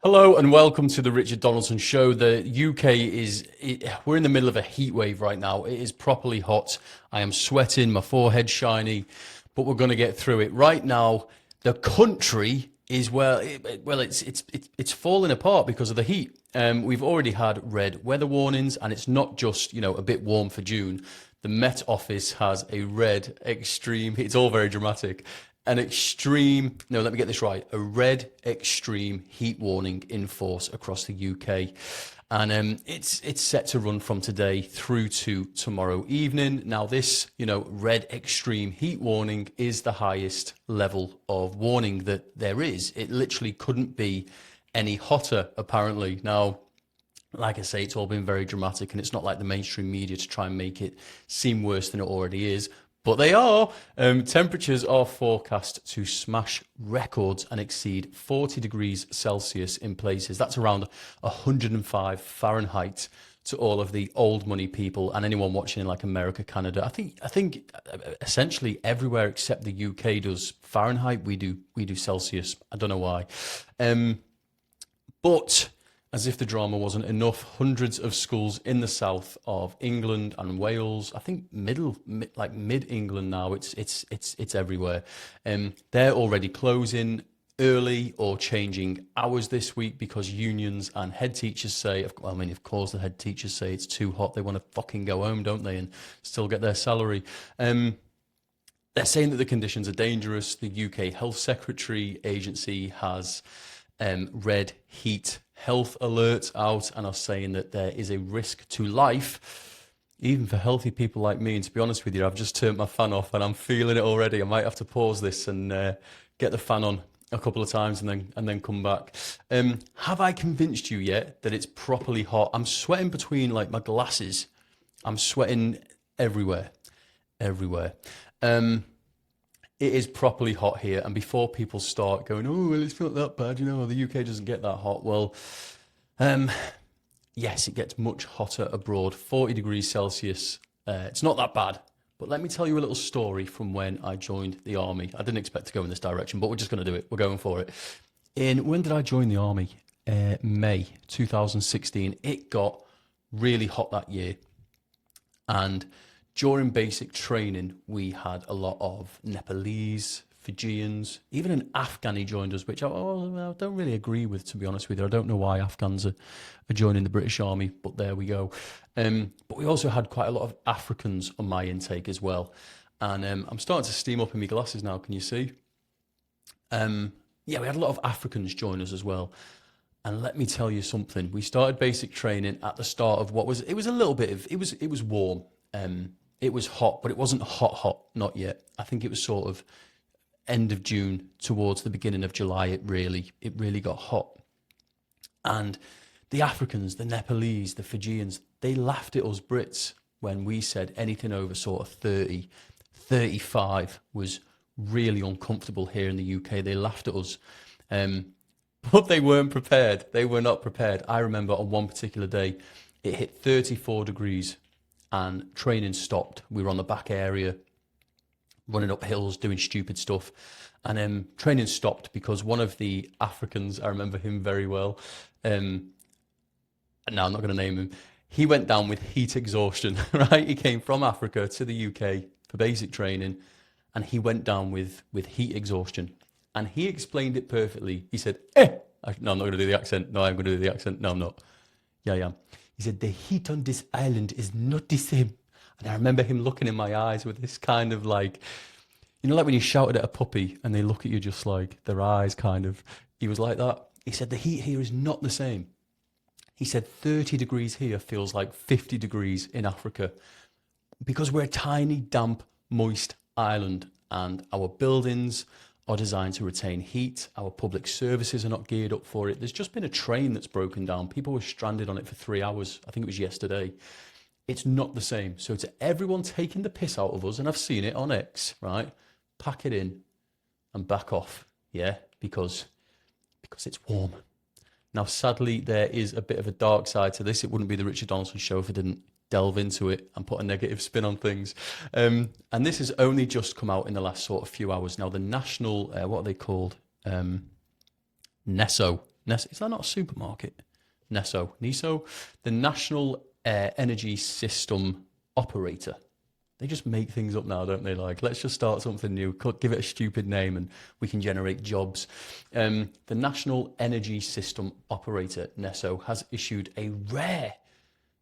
Hello and welcome to the Richard Donaldson Show. The UK we're in the middle of a heat wave right now. It is properly hot. I am sweating, my forehead's shiny, but we're going to get through it. Right now, the country is, it's falling apart because of the heat. We've already had red weather warnings, and it's not just, a bit warm for June. The Met Office has a red extreme, it's all very dramatic, let me get this right, a red extreme heat warning in force across the UK. And it's set to run from today through to tomorrow evening. Now this, red extreme heat warning is the highest level of warning that there is. It literally couldn't be any hotter, apparently. Now, like I say, it's all been very dramatic, and it's not like the mainstream media to try and make it seem worse than it already is. But they are. Temperatures are forecast to smash records and exceed 40 degrees Celsius in places. That's around 105 Fahrenheit to all of the old money people and anyone watching in like America, Canada. I think essentially everywhere except the UK does Fahrenheit. We do Celsius. I don't know why. But as if the drama wasn't enough, hundreds of schools in the south of England and Wales, I think mid-England now, it's everywhere. They're already closing early or changing hours this week because unions and head teachers say, of course the head teachers say it's too hot. They want to fucking go home, don't they, and still get their salary. They're saying that the conditions are dangerous. The UK Health Secretary Agency has red heat health alerts out and are saying that there is a risk to life, even for healthy people like me. And to be honest with you, I've just turned my fan off and I'm feeling it already. I might have to pause this and get the fan on a couple of times and then come back. Have I convinced you yet that it's properly hot? I'm sweating between like my glasses. I'm sweating everywhere. It is properly hot here, and before people start going, oh, well, it's not that bad, the UK doesn't get that hot. Well, yes, it gets much hotter abroad, 40 degrees Celsius. It's not that bad. But let me tell you a little story from when I joined the army. I didn't expect to go in this direction, but we're just going to do it. We're going for it. When did I join the army? May 2016. It got really hot that year. And during basic training, we had a lot of Nepalese, Fijians, even an Afghani joined us, which I don't really agree with, to be honest with you. I don't know why Afghans are joining the British Army, but there we go. But we also had quite a lot of Africans on my intake as well. And I'm starting to steam up in my glasses now, can you see? We had a lot of Africans join us as well. And let me tell you something. We started basic training at the start of it was warm. It was hot, but it wasn't hot, not yet. I think it was sort of end of June towards the beginning of July. It really got hot. And the Africans, the Nepalese, the Fijians, they laughed at us Brits when we said anything over sort of 30, 35 was really uncomfortable here in the UK. They laughed at us. But they weren't prepared. They were not prepared. I remember on one particular day, it hit 34 degrees. And training stopped. We were on the back area, running up hills, doing stupid stuff. And training stopped because one of the Africans, I remember him very well, now I'm not going to name him, he went down with heat exhaustion, right? He came from Africa to the UK for basic training, and he went down with heat exhaustion. And he explained it perfectly. He said, no, I'm not going to do the accent. No, I'm going to do the accent. No, I'm not. Yeah, I am. He said, the heat on this island is not the same. And I remember him looking in my eyes with this kind of like, like when you shouted at a puppy and they look at you just like their eyes kind of, he was like that. He said, the heat here is not the same. He said, 30 degrees here feels like 50 degrees in Africa because we're a tiny, damp, moist island and our buildings are designed to retain heat. Our public services are not geared up for it. There's just been a train that's broken down. People were stranded on it for 3 hours. I think it was yesterday. It's not the same. So to everyone taking the piss out of us, and I've seen it on X, right? Pack it in and back off. Yeah, because it's warm. Now, sadly, there is a bit of a dark side to this. It wouldn't be the Richard Donaldson Show if I didn't delve into it and put a negative spin on things. And this has only just come out in the last sort of few hours. Now, the national, what are they called? NESO, Is that not a supermarket? NESO, the National Energy System Operator. They just make things up now, don't they? Like, let's just start something new, give it a stupid name and we can generate jobs. The National Energy System Operator, NESO, has issued a rare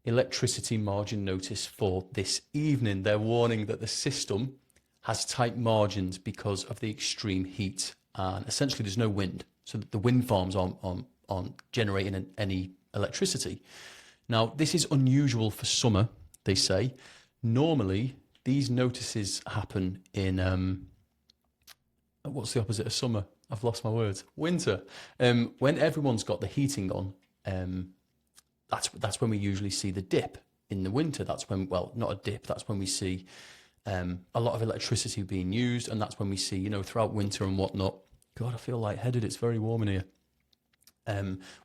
electricity margin notice for this evening. They're warning that the system has tight margins because of the extreme heat. And essentially, there's no wind. So the wind farms aren't generating any electricity. Now, this is unusual for summer, they say. Normally, these notices happen in, what's the opposite of summer? I've lost my words. Winter. When everyone's got the heating on, that's when we usually see the dip in the winter. That's when, well, not a dip, that's when we see a lot of electricity being used, and that's when we see, you know, throughout winter and whatnot. God, I feel lightheaded. It's very warm in here.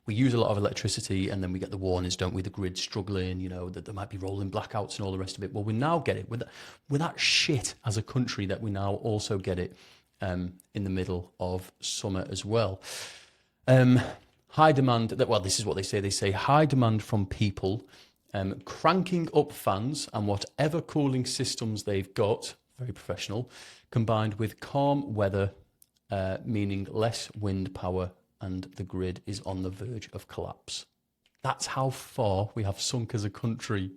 We use a lot of electricity, and then we get the warnings, don't we? The grid struggling, you know, that there might be rolling blackouts and all the rest of it. Well, we now get it with that shit as a country, that we now also get it in the middle of summer as well. High demand. Well, this is what they say. They say high demand from people cranking up fans and whatever cooling systems they've got, very professional, combined with calm weather, meaning less wind power, and the grid is on the verge of collapse. That's how far we have sunk as a country.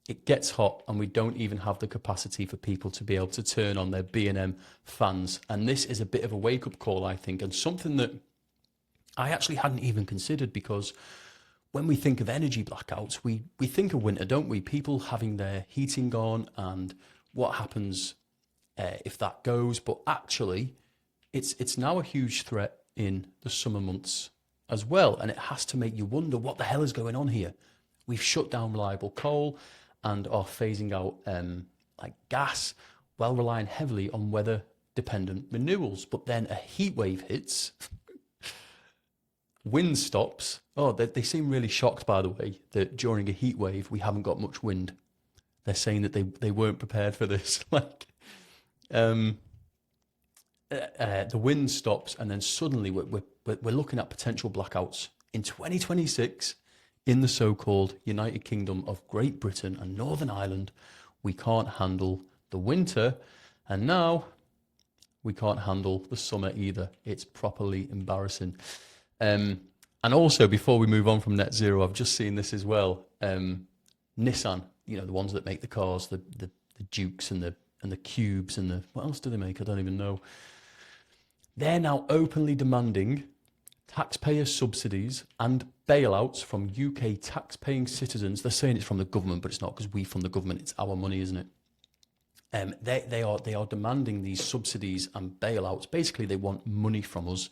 It gets hot and we don't even have the capacity for people to be able to turn on their B&M fans. And this is a bit of a wake-up call, I think, and something that I actually hadn't even considered, because when we think of energy blackouts, we think of winter, don't we? People having their heating on and what happens if that goes. But actually, it's now a huge threat in the summer months as well. And it has to make you wonder, what the hell is going on here? We've shut down reliable coal and are phasing out like gas, while relying heavily on weather-dependent renewables. But then a heat wave hits, wind stops. Oh, they seem really shocked, by the way, that during a heat wave, we haven't got much wind. They're saying that they weren't prepared for this. Like, the wind stops, and then suddenly we're looking at potential blackouts in 2026 in the so-called United Kingdom of Great Britain and Northern Ireland. We can't handle the winter, and now we can't handle the summer either. It's properly embarrassing. And also, before we move on from net zero, I've just seen this as well. Nissan, you know, the ones that make the cars, the Dukes and the Cubes and the, what else do they make? I don't even know. They're now openly demanding taxpayer subsidies and bailouts from UK tax-paying citizens. They're saying it's from the government, but it's not, because we fund the government. It's our money, isn't it? They are demanding these subsidies and bailouts. Basically, they want money from us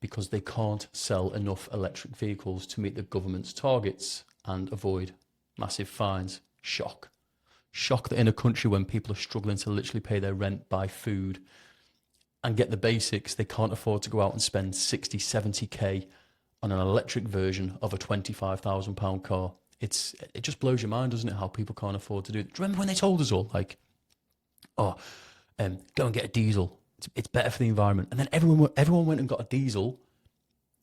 because they can't sell enough electric vehicles to meet the government's targets and avoid massive fines. Shock that in a country when people are struggling to literally pay their rent, buy food, and get the basics, they can't afford to go out and spend 60, 70k on an electric version of a £25,000 car. It just blows your mind, doesn't it, how people can't afford to do it. Do you remember when they told us all, like, go and get a diesel, it's better for the environment? And then everyone went and got a diesel,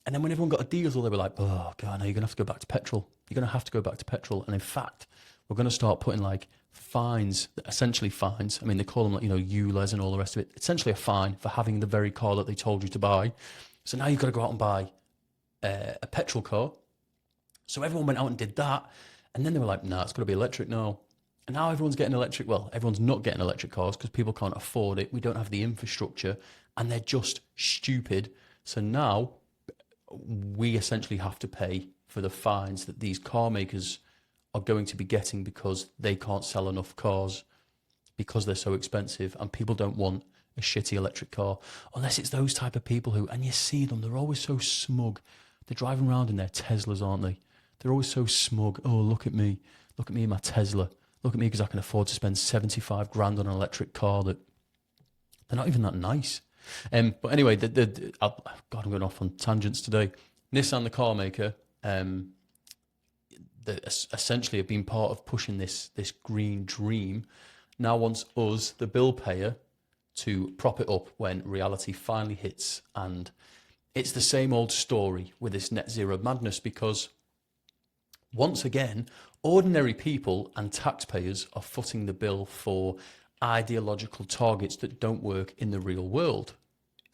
and then when everyone got a diesel, they were like, oh God, now you're going to have to go back to petrol. You're going to have to go back to petrol. And in fact, we're going to start putting like fines, essentially fines. I mean, they call them, like, you know, ULEZ and all the rest of it. Essentially a fine for having the very car that they told you to buy. So now you've got to go out and buy a petrol car. So everyone went out and did that. And then they were like, nah, it's got to be electric now. And now everyone's getting electric. Well, everyone's not getting electric cars because people can't afford it. We don't have the infrastructure, and they're just stupid. So now we essentially have to pay for the fines that these car makers are going to be getting because they can't sell enough cars because they're so expensive, and people don't want a shitty electric car unless it's those type of people who, and you see them, they're always so smug. They're driving around in their Teslas, aren't they? They're always so smug. Oh, look at me in my Tesla. Look at me because I can afford to spend 75 grand on an electric car that they're not even that nice. But anyway, God, I'm going off on tangents today. Nissan, the car maker, that essentially have been part of pushing this green dream, now wants us, the bill payer, to prop it up when reality finally hits and it's the same old story with this net zero madness, because once again, ordinary people and taxpayers are footing the bill for ideological targets that don't work in the real world.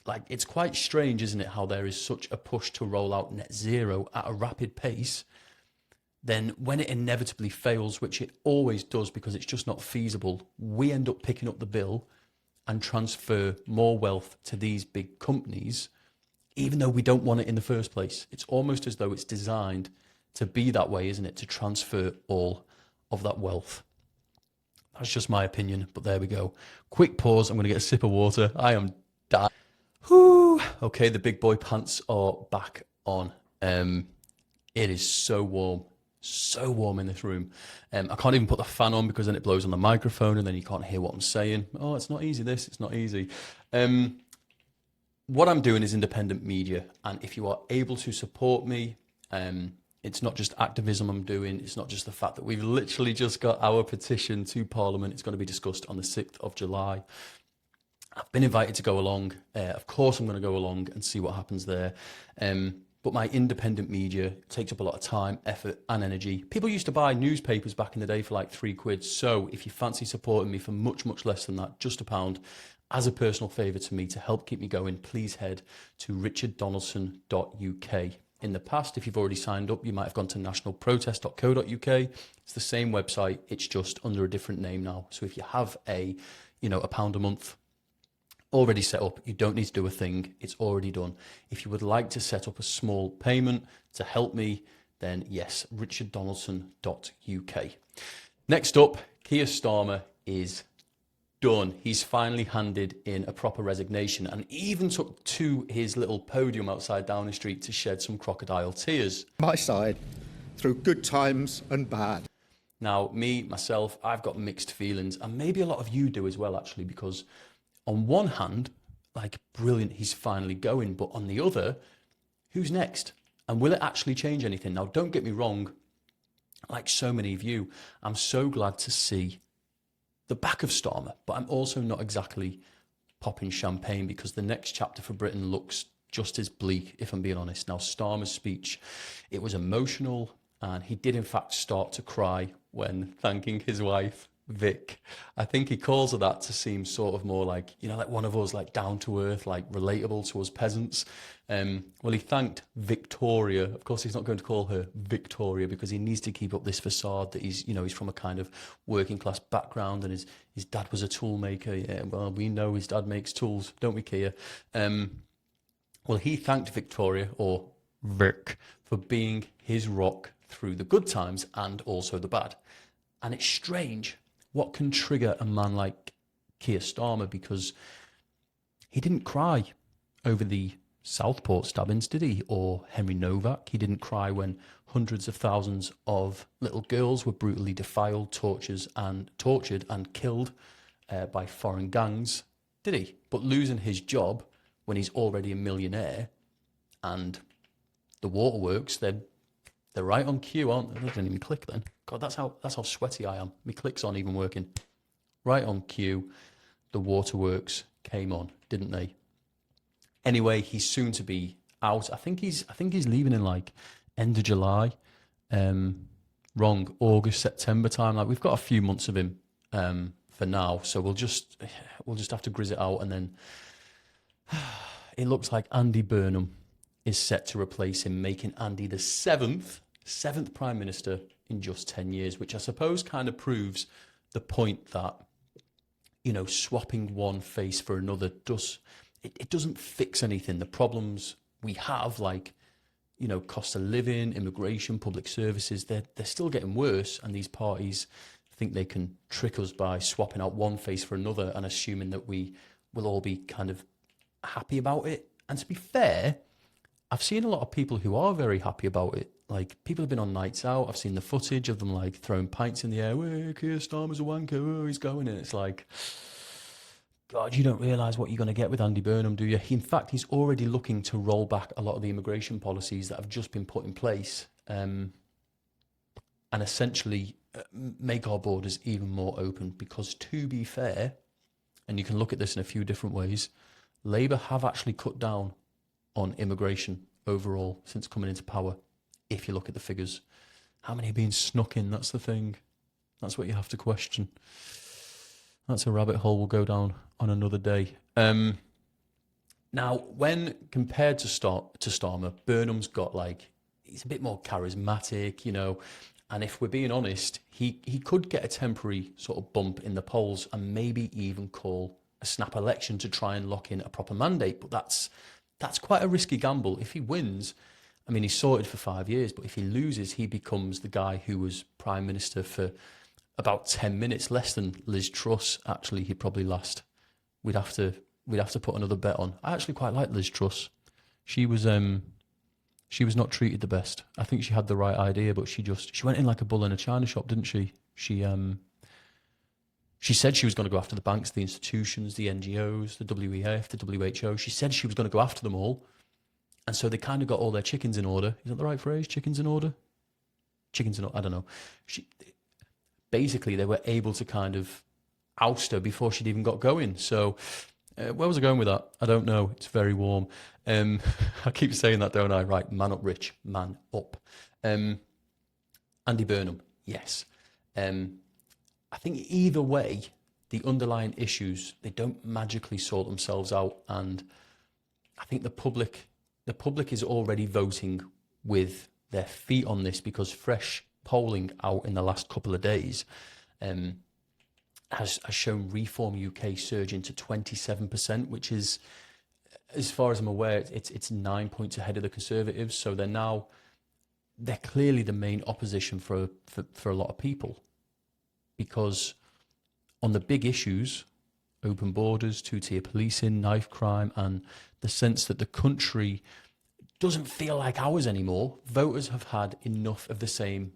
Like, it's quite strange, isn't it, how there is such a push to roll out net zero at a rapid pace. Then when it inevitably fails, which it always does because it's just not feasible, we end up picking up the bill and transfer more wealth to these big companies, even though we don't want it in the first place. It's almost as though it's designed to be that way, isn't it? To transfer all of that wealth. That's just my opinion, but there we go. Quick pause. I'm going to get a sip of water. I am dying. Whew. Okay, the big boy pants are back on. It is so warm in this room. I can't even put the fan on because then it blows on the microphone and then you can't hear what I'm saying. Oh, it's not easy, this. It's not easy. What I'm doing is independent media, and if you are able to support me, it's not just activism I'm doing. It's not just the fact that we've literally just got our petition to Parliament. It's going to be discussed on the 6th of July. I've been invited to go along. Of course, I'm going to go along and see what happens there. But my independent media takes up a lot of time, effort and energy. People used to buy newspapers back in the day for like £3. So if you fancy supporting me for much, much less than that, just £1, as a personal favour to me to help keep me going, please head to richarddonaldson.uk. In the past, if you've already signed up, you might have gone to nationalprotest.co.uk. It's the same website. It's just under a different name now. So if you have a £1 a month already set up, you don't need to do a thing. It's already done. If you would like to set up a small payment to help me, then yes, richarddonaldson.uk. Next up, Keir Starmer is done. He's finally handed in a proper resignation and even took to his little podium outside Downing Street to shed some crocodile tears. My side, through good times and bad. Now, myself, I've got mixed feelings, and maybe a lot of you do as well, actually, because on one hand, like, brilliant, he's finally going, but on the other, who's next? And will it actually change anything? Now, don't get me wrong, like so many of you, I'm so glad to see the back of Starmer, but I'm also not exactly popping champagne because the next chapter for Britain looks just as bleak, if I'm being honest. Now, Starmer's speech, it was emotional, and he did in fact start to cry when thanking his wife, Vic. I think he calls her that to seem sort of more like, like one of us, like down to earth, like relatable to us peasants. Well, he thanked Victoria. Of course, he's not going to call her Victoria because he needs to keep up this facade that he's from a kind of working class background and his dad was a tool maker. Yeah, well, we know his dad makes tools, don't we, Keir? Well, he thanked Victoria, or Vic, for being his rock through the good times and also the bad. And it's strange what can trigger a man like Keir Starmer, because he didn't cry over the Southport stabbings, did he? Or Henry Novak. He didn't cry when hundreds of thousands of little girls were brutally defiled, tortured and killed by foreign gangs, did he? But losing his job when he's already a millionaire, and the waterworks, they're right on cue, aren't they? They didn't even click then. God, that's how sweaty I am. My clicks aren't even working. Right on cue, the waterworks came on, didn't they? Anyway, he's soon to be out. I think he's leaving in like end of July. Wrong, August, September time. Like, we've got a few months of him for now, so we'll just have to grizz it out, and then it looks like Andy Burnham is set to replace him, making Andy the seventh Prime Minister in just 10 years, which I suppose kind of proves the point that, swapping one face for another doesn't fix anything. The problems we have, like, cost of living, immigration, public services, they're still getting worse, and these parties think they can trick us by swapping out one face for another and assuming that we will all be kind of happy about it. And to be fair, I've seen a lot of people who are very happy about it. Like, people have been on nights out. I've seen the footage of them, like, throwing pints in the air. Hey, Keir Starmer's a wanker. Oh, he's going. And it's like, God, you don't realise what you're going to get with Andy Burnham, do you? In fact, he's already looking to roll back a lot of the immigration policies that have just been put in place, and essentially make our borders even more open. Because, to be fair, and you can look at this in a few different ways, Labour have actually cut down on immigration overall since coming into power, if you look at the figures. How many are being snuck in? That's the thing. That's what you have to question. That's a rabbit hole we'll go down on another day. Now, when compared to Starmer, Burnham's got he's a bit more charismatic, and if we're being honest, he could get a temporary sort of bump in the polls and maybe even call a snap election to try and lock in a proper mandate. But that's quite a risky gamble. If he wins, I mean, he's sorted for 5 years, but if he loses, he becomes the guy who was Prime Minister for about 10 minutes, less than Liz Truss. Actually, he'd probably last. We'd have to put another bet on. I actually quite like Liz Truss. She was not treated the best. I think she had the right idea, but she went in like a bull in a china shop, didn't she? She said she was going to go after the banks, the institutions, the NGOs, the WEF, the WHO. She said she was going to go after them all. And so they kind of got all their chickens in order. Is that the right phrase? Chickens in order? Chickens in order, I don't know. Basically, they were able to kind of oust her before she'd even got going. So where was I going with that? I don't know. It's very warm. I keep saying that, don't I? Right, man up, Rich. Man up. Andy Burnham, yes. I think either way, the underlying issues, they don't magically sort themselves out. And I think the public is already voting with their feet on this, because fresh polling out in the last couple of days has shown Reform UK surging to 27%, which is, as far as I'm aware, it's 9 points ahead of the Conservatives. So they're clearly the main opposition for a lot of people, because on the big issues, open borders, two-tier policing, knife crime, and the sense that the country doesn't feel like ours anymore, voters have had enough of the same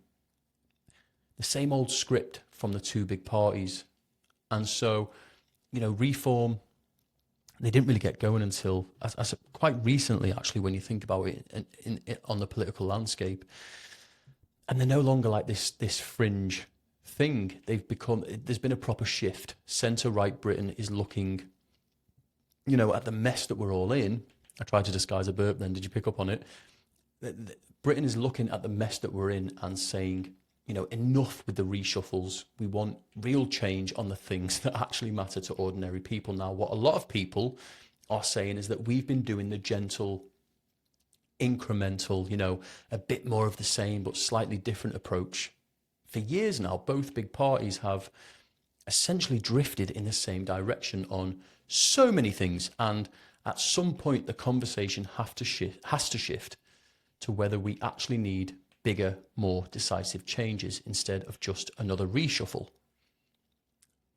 old script from the two big parties. And so, Reform, they didn't really get going until as quite recently, actually, when you think about it on the political landscape. And they're no longer like this fringe thing. There's been a proper shift. Centre-right Britain is looking, at the mess that we're all in. I tried to disguise a burp then. Did you pick up on it? Britain is looking at the mess that we're in and saying, enough with the reshuffles. We want real change on the things that actually matter to ordinary people. Now, what a lot of people are saying is that we've been doing the gentle, incremental, a bit more of the same but slightly different approach. For years now, both big parties have essentially drifted in the same direction on so many things. And at some point, the conversation has to shift to whether we actually need bigger, more decisive changes instead of just another reshuffle.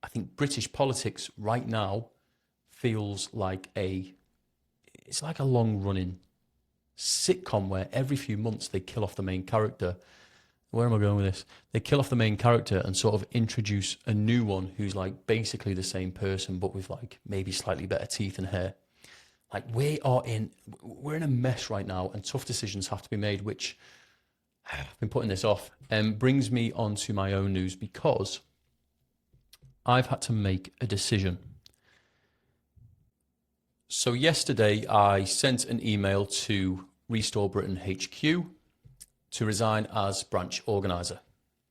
I think British politics right now feels like it's like a long-running sitcom where every few months they kill off the main character. Where am I going with this? They kill off the main character and sort of introduce a new one who's like basically the same person, but with like maybe slightly better teeth and hair. Like we're in a mess right now, and tough decisions have to be made, which I've been putting this off, brings me on to my own news, because I've had to make a decision. So yesterday I sent an email to Restore Britain HQ to resign as Branch Organiser.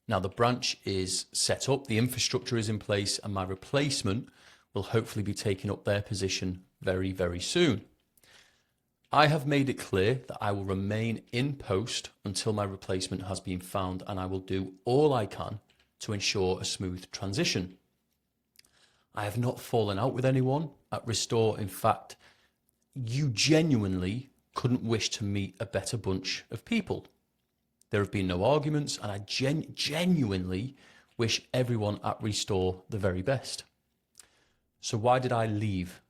Now the branch is set up, the infrastructure is in place, and my replacement will hopefully be taking up their position very, very soon. I have made it clear that I will remain in post until my replacement has been found, and I will do all I can to ensure a smooth transition. I have not fallen out with anyone at Restore. In fact, you genuinely couldn't wish to meet a better bunch of people. There have been no arguments, and I genuinely wish everyone at Restore the very best. So why did I leave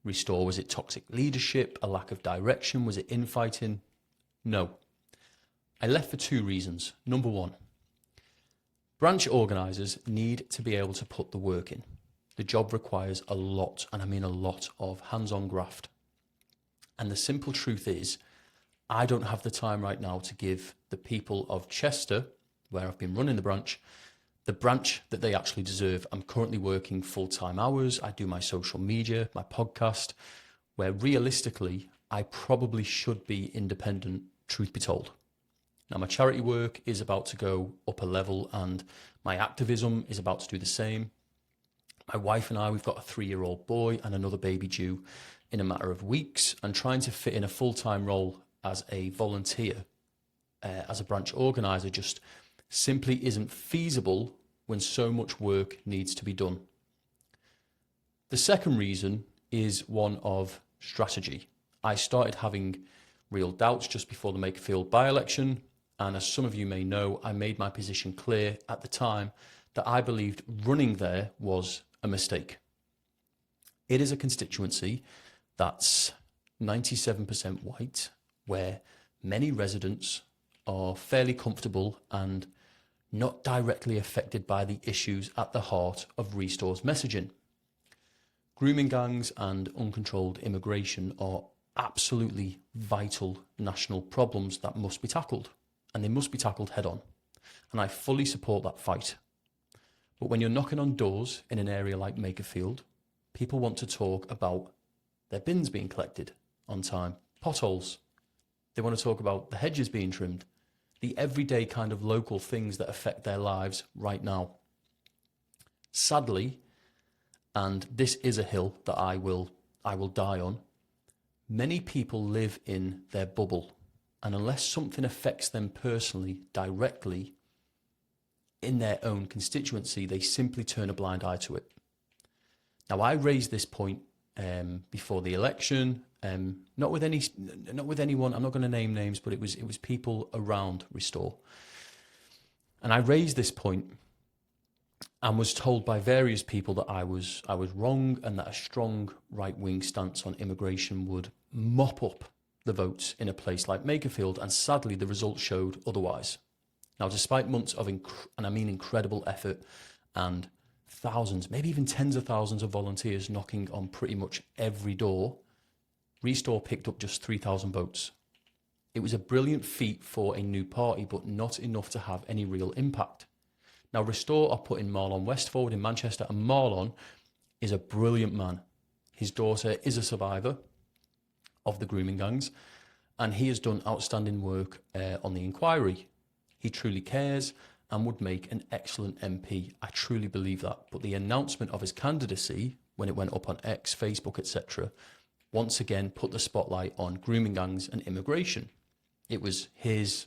Restore? Was it toxic leadership, a lack of direction? Was it infighting? No. I left for two reasons. Number one, branch organisers need to be able to put the work in. The job requires a lot, and I mean a lot, of hands-on graft. And the simple truth is, I don't have the time right now to give the people of Chester, where I've been running the branch that they actually deserve. I'm currently working full-time hours. I do my social media, my podcast, where realistically, I probably should be independent, truth be told. Now, my charity work is about to go up a level and my activism is about to do the same. My wife and I, we've got a 3-year-old boy and another baby due in a matter of weeks, and trying to fit in a full-time role as a volunteer, as a branch organiser, just simply isn't feasible when so much work needs to be done. The second reason is one of strategy. I started having real doubts just before the Makerfield by-election, and as some of you may know, I made my position clear at the time that I believed running there was a mistake. It is a constituency that's 97% white, where many residents are fairly comfortable and not directly affected by the issues at the heart of Restore's messaging. Grooming gangs and uncontrolled immigration are absolutely vital national problems that must be tackled, and they must be tackled head on. And I fully support that fight. But when you're knocking on doors in an area like Makerfield, people want to talk about their bins being collected on time, potholes. They want to talk about the hedges being trimmed, the everyday kind of local things that affect their lives right now. Sadly, and this is a hill that I will die on, many people live in their bubble, and unless something affects them personally, directly, in their own constituency, they simply turn a blind eye to it. Now, I raised this point before the election, not with anyone. I'm not going to name names, but it was people around Restore, and I raised this point and was told by various people that I was wrong, and that a strong right-wing stance on immigration would mop up the votes in a place like Makerfield, and sadly the results showed otherwise. Now, despite months of incredible effort and thousands, maybe even tens of thousands of volunteers knocking on pretty much every door, Restore picked up just 3,000 votes. It was a brilliant feat for a new party, but not enough to have any real impact. Now, Restore are putting Marlon West forward in Manchester, and Marlon is a brilliant man. His daughter is a survivor of the grooming gangs, and he has done outstanding work on the inquiry. He truly cares and would make an excellent MP. I truly believe that. But the announcement of his candidacy, when it went up on X, Facebook, etc., once again put the spotlight on grooming gangs and immigration. It was here's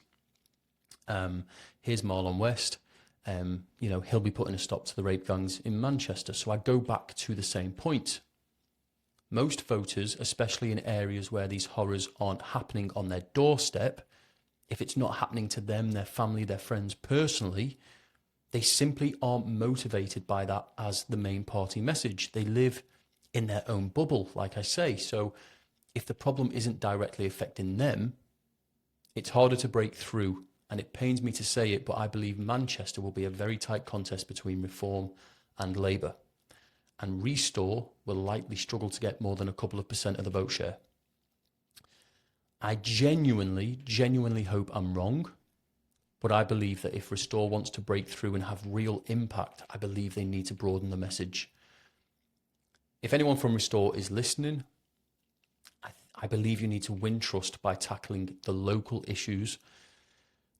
Marlon West. He'll be putting a stop to the rape gangs in Manchester. So I go back to the same point. Most voters, especially in areas where these horrors aren't happening on their doorstep, if it's not happening to them, their family, their friends personally, they simply aren't motivated by that as the main party message. They live in their own bubble, like I say. So if the problem isn't directly affecting them, it's harder to break through. And it pains me to say it, but I believe Manchester will be a very tight contest between Reform and Labour. And Restore will likely struggle to get more than a couple of % of the vote share. I genuinely hope I'm wrong, but I believe that if Restore wants to break through and have real impact, I believe they need to broaden the message. If anyone from Restore is listening, I believe you need to win trust by tackling the local issues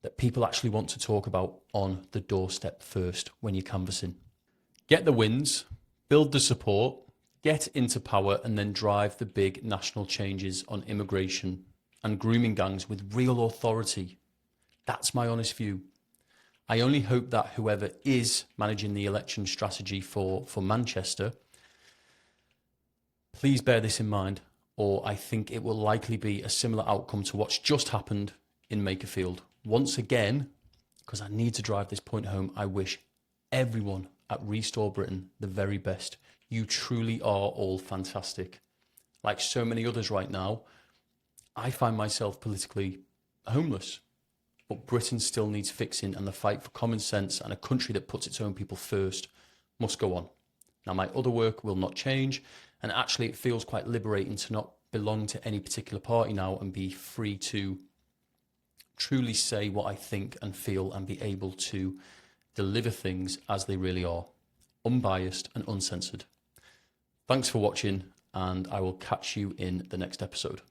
that people actually want to talk about on the doorstep first when you're canvassing. Get the wins, build the support, get into power, and then drive the big national changes on immigration and grooming gangs with real authority. That's my honest view. I only hope that whoever is managing the election strategy for Manchester, please bear this in mind, or I think it will likely be a similar outcome to what's just happened in Makerfield. Once again, because I need to drive this point home, I wish everyone at Restore Britain the very best. You truly are all fantastic. Like so many others right now, I find myself politically homeless. But Britain still needs fixing, and the fight for common sense and a country that puts its own people first must go on. Now, my other work will not change, and actually it feels quite liberating to not belong to any particular party now and be free to truly say what I think and feel and be able to deliver things as they really are, unbiased and uncensored. Thanks for watching, and I will catch you in the next episode.